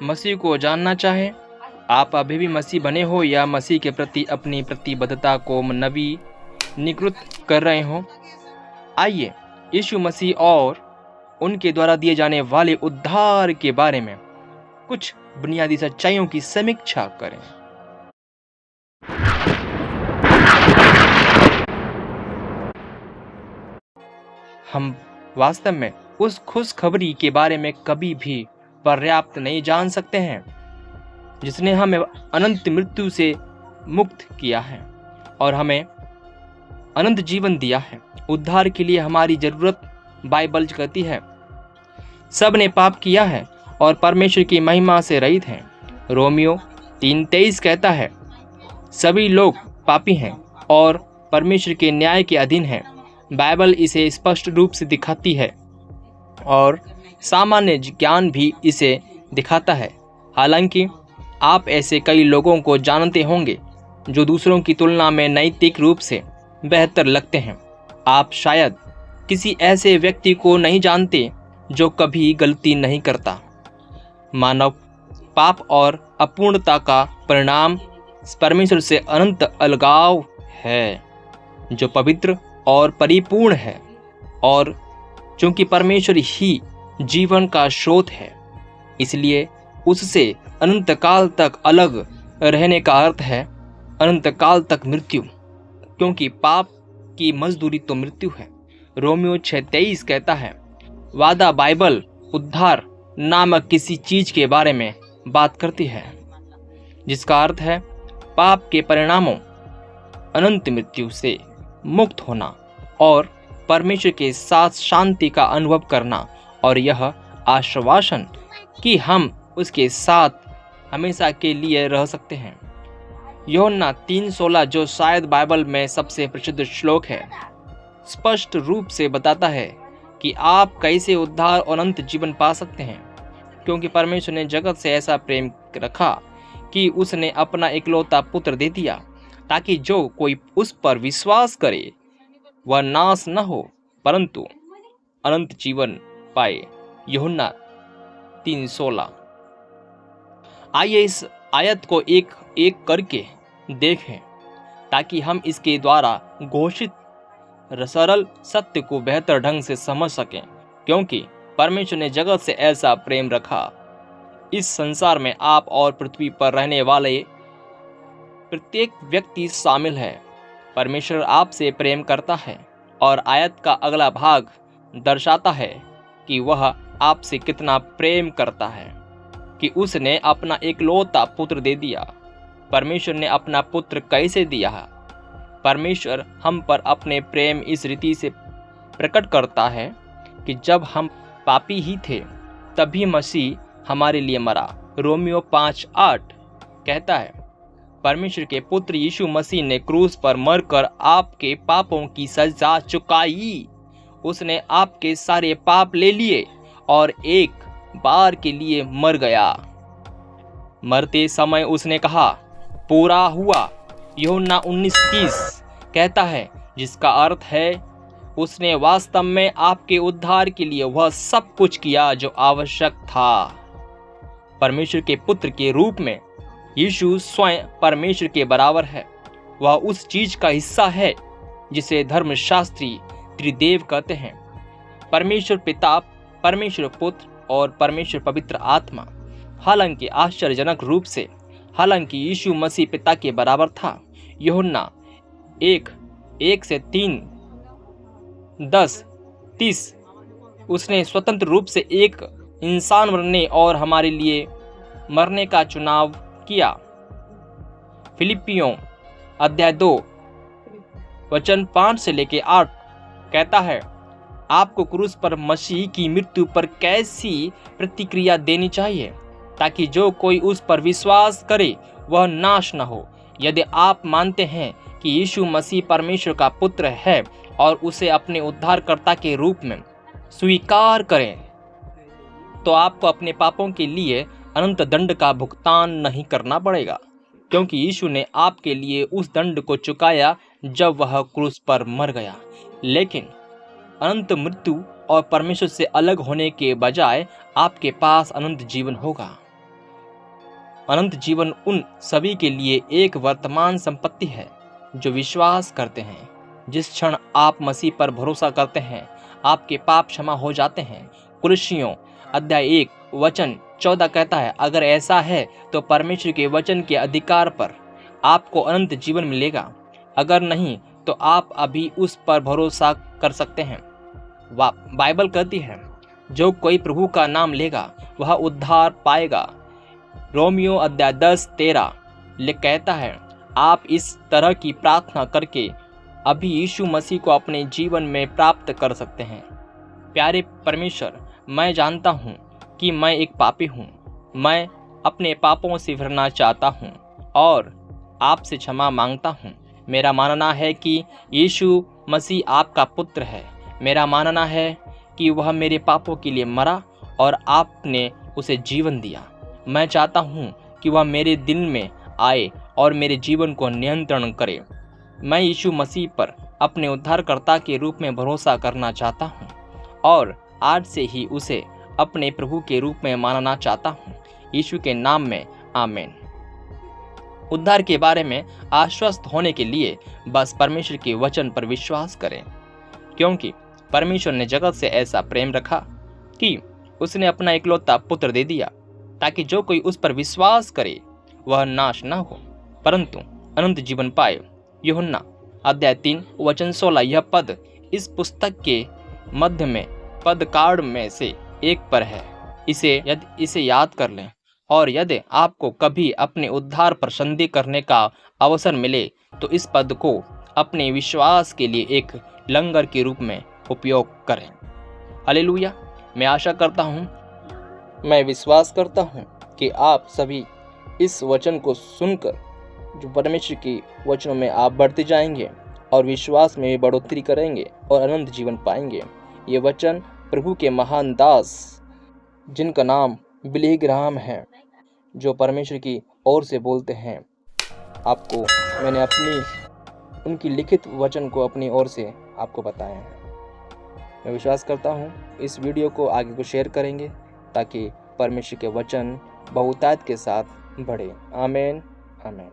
मसीह को जानना चाहें, आप अभी भी मसीह बने हो या मसीह के प्रति अपनी प्रतिबद्धता को नवीनीकृत कर रहे हो, आइए यीशु मसीह और उनके द्वारा दिए जाने वाले उद्धार के बारे में कुछ बुनियादी सच्चाइयों की समीक्षा करें। हम वास्तव में उस खुशखबरी के बारे में कभी भी पर्याप्त नहीं जान सकते हैं जिसने हमें अनंत मृत्यु से मुक्त किया है और हमें अनंत जीवन दिया है। उद्धार के लिए हमारी जरूरत बाइबल कहती है, सब ने पाप किया है और परमेश्वर की महिमा से रहित हैं। रोमियो 3:23 कहता है, सभी लोग पापी हैं और परमेश्वर के न्याय के अधीन हैं। बाइबल इसे स्पष्ट रूप से दिखाती है और सामान्य ज्ञान भी इसे दिखाता है। हालांकि आप ऐसे कई लोगों को जानते होंगे जो दूसरों की तुलना में नैतिक रूप से बेहतर लगते हैं। आप शायद किसी ऐसे व्यक्ति को नहीं जानते जो कभी गलती नहीं करता। मानव पाप और अपूर्णता का परिणाम परमेश्वर से अनंत अलगाव है, जो पवित्र और परिपूर्ण है, और चूंकि परमेश्वर ही जीवन का स्रोत है, इसलिए उससे अनंत काल तक अलग रहने का अर्थ है अनंत काल तक मृत्यु, क्योंकि पाप की मजदूरी तो मृत्यु है। रोमियो 6:23 कहता है, वादा बाइबल उद्धार नामक किसी चीज के बारे में बात करती है, जिसका अर्थ है पाप के परिणामों, अनंत मृत्यु से मुक्त होना और परमेश्वर के साथ शांति का अनुभव करना, और यह आश्वासन कि हम उसके साथ हमेशा के लिए रह सकते हैं। यूहन्ना 3:16, जो शायद बाइबल में सबसे प्रसिद्ध श्लोक है, स्पष्ट रूप से बताता है कि आप कैसे उद्धार और अनंत जीवन पा सकते हैं, क्योंकि परमेश्वर ने जगत से ऐसा प्रेम रखा कि उसने अपना इकलौता पुत्र दे दिया, ताकि जो कोई उस पर विश्वास करे वह नाश न हो परंतु अनंत जीवन पाए। यूहन्ना 3:16। आइए इस आयत को एक एक करके देखें ताकि हम इसके द्वारा घोषित सरल सत्य को बेहतर ढंग से समझ सकें, क्योंकि परमेश्वर ने जगत से ऐसा प्रेम रखा। इस संसार में आप और पृथ्वी पर रहने वाले प्रत्येक व्यक्ति शामिल है। परमेश्वर आपसे प्रेम करता है और आयत का अगला भाग दर्शाता है कि वह आपसे कितना प्रेम करता है कि उसने अपना इकलौता पुत्र दे दिया। परमेश्वर ने अपना पुत्र कैसे दिया? परमेश्वर हम पर अपने प्रेम इस रीति से प्रकट करता है कि जब हम पापी ही थे तभी मसीह हमारे लिए मरा। रोमियो 5:8 कहता है, परमेश्वर के पुत्र यीशु मसीह ने क्रूस पर मरकर आपके पापों की सजा चुकाई। उसने आपके सारे पाप ले लिए और एक बार के लिए मर गया। मरते समय उसने कहा, पूरा हुआ। यूहन्ना 19:30 कहता है, जिसका अर्थ है उसने वास्तव में आपके उद्धार के लिए वह सब कुछ किया जो आवश्यक था। परमेश्वर के पुत्र के रूप में यीशु स्वयं परमेश्वर के बराबर है। वह उस चीज का हिस्सा है जिसे धर्मशास्त्री त्रिदेव कहते हैं, परमेश्वर पिता, परमेश्वर पुत्र और परमेश्वर पवित्र आत्मा। हालांकि आश्चर्यजनक रूप से, हालांकि यीशु मसीह पिता के बराबर था। यूहन्ना 1:1-3, 10:30 उसने स्वतंत्र रूप से एक इंसान बनने और हमारे लिए मरने का चुनाव किया। फिलिपियों अध्याय 2 वचन 5-8 कहता है, आपको क्रूस पर मसीह की मृत्यु पर कैसी प्रतिक्रिया देनी चाहिए ताकि जो कोई उस पर विश्वास करे वह नाश न हो। यदि आप मानते हैं कि यीशु मसीह परमेश्वर का पुत्र है और उसे अपने उद्धारकर्ता के रूप में स्वीकार करें, तो आपको अपने पापों के लिए अनंत दंड का भुगतान नहीं करना पड़ेगा, क्योंकि यीशु ने आपके लिए उस दंड को चुकाया जब वह क्रूस पर मर गया। लेकिन अनंत मृत्यु और परमेश्वर से अलग होने के बजाय आपके पास अनंत जीवन होगा। अनंत जीवन उन सभी के लिए एक वर्तमान संपत्ति है जो विश्वास करते हैं। जिस क्षण आप मसीह पर भरोसा करते हैं, आपके पाप क्षमा हो जाते हैं। कुलुस्सियों अध्याय 1 वचन 14 कहता है, अगर ऐसा है तो परमेश्वर के वचन के अधिकार पर आपको अनंत जीवन मिलेगा। अगर नहीं तो आप अभी उस पर भरोसा कर सकते हैं। बाइबल कहती है, जो कोई प्रभु का नाम लेगा वह उद्धार पाएगा। रोमियो अध्याय 10:13 कहता है, आप इस तरह की प्रार्थना करके अभी यीशु मसीह को अपने जीवन में प्राप्त कर सकते हैं। प्यारे परमेश्वर, मैं जानता हूँ कि मैं एक पापी हूँ। मैं अपने पापों से फिरना चाहता हूँ और आपसे क्षमा मांगता हूँ। मेरा मानना है कि यीशु मसीह आपका पुत्र है। मेरा मानना है कि वह मेरे पापों के लिए मरा और आपने उसे जीवन दिया। मैं चाहता हूँ कि वह मेरे दिल में आए और मेरे जीवन को नियंत्रण करे। मैं यीशु मसीह पर अपने उद्धारकर्ता के रूप में भरोसा करना चाहता हूँ और आज से ही उसे अपने प्रभु के रूप में मानना चाहता हूँ। यीशु के नाम में आमीन। उद्धार के बारे में आश्वस्त होने के लिए बस परमेश्वर के वचन पर विश्वास करें, क्योंकि परमेश्वर ने जगत से ऐसा प्रेम रखा कि उसने अपना इकलौता पुत्र दे दिया, ताकि जो कोई उस पर विश्वास करे वह नाश न हो परंतु अनंत जीवन पाए। यूहन्ना अध्याय 3 वचन 16 यह पद इस पुस्तक के मध्य में पद कार्ड में से एक पर है। इसे याद कर लें, और यदि आपको कभी अपने उद्धार पर संदेह करने का अवसर मिले तो इस पद को अपने विश्वास के लिए एक लंगर के रूप में उपयोग करें। हालेलुया। मैं विश्वास करता हूँ कि आप सभी इस वचन को सुनकर जो परमेश्वर की वचनों में आप बढ़ते जाएंगे और विश्वास में भी बढ़ोतरी करेंगे और अनंत जीवन पाएंगे। ये वचन प्रभु के महान दास जिनका नाम बिली ग्राहम है, जो परमेश्वर की ओर से बोलते हैं, आपको मैंने उनकी लिखित वचन को अपनी ओर से आपको बताया है। मैं विश्वास करता हूँ इस वीडियो को आगे को शेयर करेंगे ताकि परमेश्वर के वचन बहुतायत के साथ बढ़े। आमीन आमीन।